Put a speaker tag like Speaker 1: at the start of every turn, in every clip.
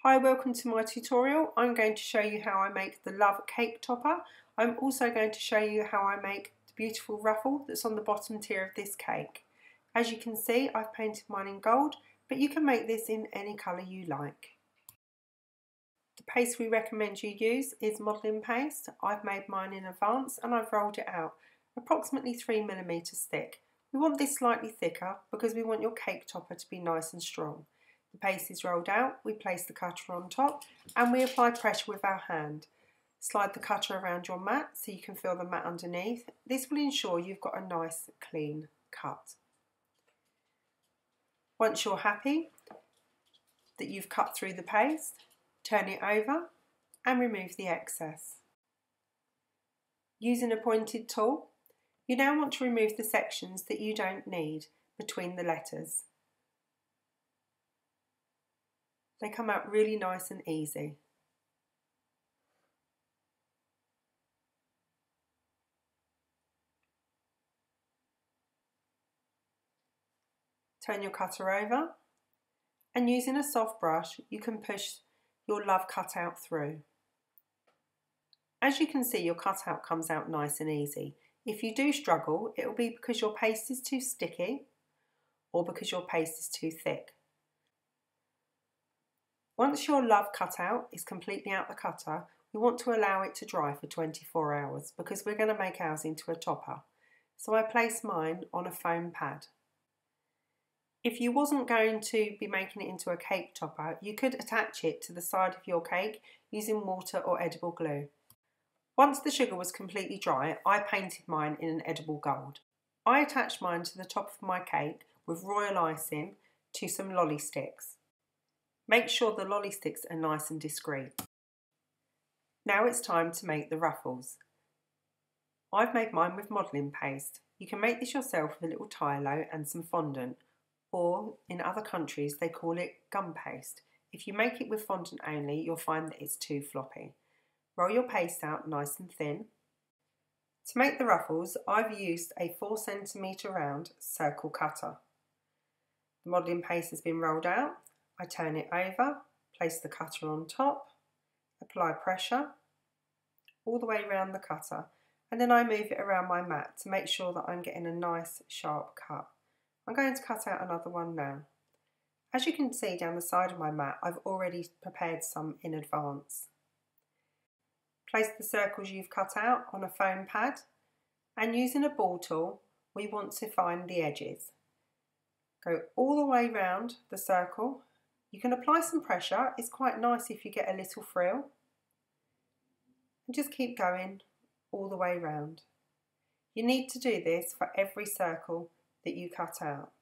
Speaker 1: Hi, welcome to my tutorial. I'm going to show you how I make the Love cake topper. I'm also going to show you how I make the beautiful ruffle that's on the bottom tier of this cake. As you can see, I've painted mine in gold, but you can make this in any colour you like. The paste we recommend you use is modelling paste. I've made mine in advance and I've rolled it out, approximately 3mm thick. We want this slightly thicker because we want your cake topper to be nice and strong. The paste is rolled out, we place the cutter on top and we apply pressure with our hand. Slide the cutter around your mat so you can feel the mat underneath. This will ensure you've got a nice clean cut. Once you're happy that you've cut through the paste, turn it over and remove the excess. Using a pointed tool, you now want to remove the sections that you don't need between the letters. They come out really nice and easy. Turn your cutter over and using a soft brush you can push your Love cutout through. As you can see, your cutout comes out nice and easy. If you do struggle, it will be because your paste is too sticky or because your paste is too thick. Once your Love cutout is completely out the cutter, we want to allow it to dry for 24 hours because we're going to make ours into a topper. So I place mine on a foam pad. If you wasn't going to be making it into a cake topper, you could attach it to the side of your cake using water or edible glue. Once the sugar was completely dry, I painted mine in an edible gold. I attached mine to the top of my cake with royal icing to some lolly sticks. Make sure the lolly sticks are nice and discreet. Now it's time to make the ruffles. I've made mine with modelling paste. You can make this yourself with a little Tylo and some fondant, or in other countries they call it gum paste. If you make it with fondant only, you'll find that it's too floppy. Roll your paste out nice and thin. To make the ruffles, I've used a 4cm round circle cutter. The modelling paste has been rolled out. I turn it over, place the cutter on top, apply pressure all the way around the cutter, and then I move it around my mat to make sure that I'm getting a nice sharp cut. I'm going to cut out another one now. As you can see down the side of my mat, I've already prepared some in advance. Place the circles you've cut out on a foam pad and using a ball tool, we want to find the edges. Go all the way round the circle. You can apply some pressure, it's quite nice if you get a little frill. And just keep going all the way round. You need to do this for every circle that you cut out.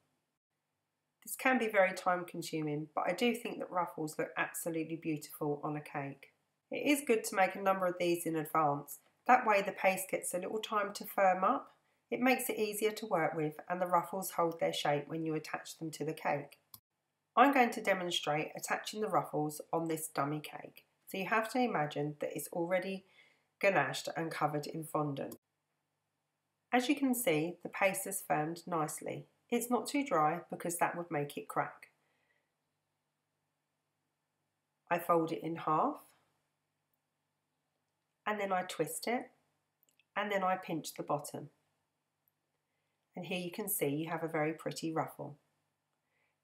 Speaker 1: This can be very time consuming, but I do think that ruffles look absolutely beautiful on a cake. It is good to make a number of these in advance. That way the paste gets a little time to firm up. It makes it easier to work with and the ruffles hold their shape when you attach them to the cake. I'm going to demonstrate attaching the ruffles on this dummy cake. So you have to imagine that it's already ganached and covered in fondant. As you can see, the paste has firmed nicely. It's not too dry because that would make it crack. I fold it in half and then I twist it and then I pinch the bottom. And here you can see you have a very pretty ruffle.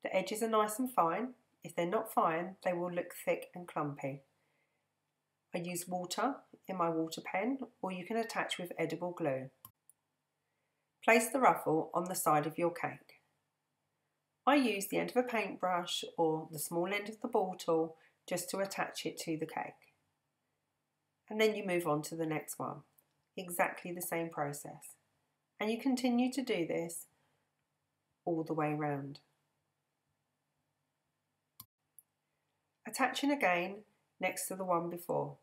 Speaker 1: The edges are nice and fine. If they're not fine, they will look thick and clumpy. I use water in my water pen, or you can attach with edible glue. Place the ruffle on the side of your cake. I use the end of a paintbrush or the small end of the ball tool just to attach it to the cake. And then you move on to the next one. Exactly the same process. And you continue to do this all the way round. Attaching again next to the one before.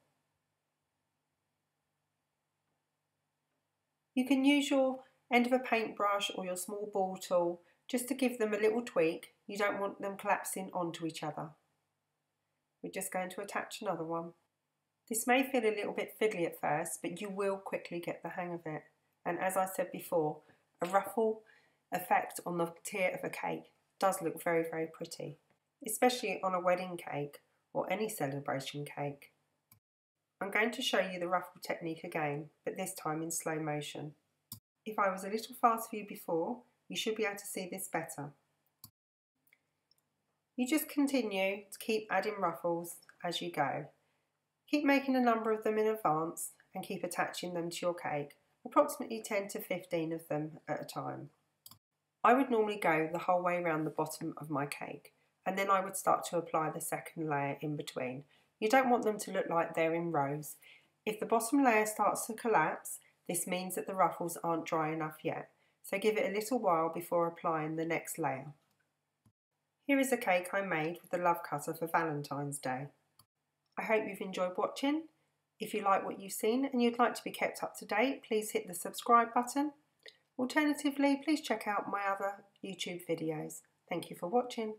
Speaker 1: You can use your end of a paintbrush or your small ball tool just to give them a little tweak. You don't want them collapsing onto each other. We're just going to attach another one. This may feel a little bit fiddly at first, but you will quickly get the hang of it. And as I said before, a ruffle effect on the tier of a cake does look very, very pretty, especially on a wedding cake or any celebration cake. I'm going to show you the ruffle technique again, but this time in slow motion. If I was a little fast for you before, you should be able to see this better. You just continue to keep adding ruffles as you go. Keep making a number of them in advance and keep attaching them to your cake, approximately 10 to 15 of them at a time. I would normally go the whole way around the bottom of my cake, and then I would start to apply the second layer in between. You don't want them to look like they're in rows. If the bottom layer starts to collapse, this means that the ruffles aren't dry enough yet, so give it a little while before applying the next layer. Here is a cake I made with the Love Cutter for Valentine's Day. I hope you've enjoyed watching. If you like what you've seen and you'd like to be kept up to date, please hit the subscribe button. Alternatively, please check out my other YouTube videos. Thank you for watching.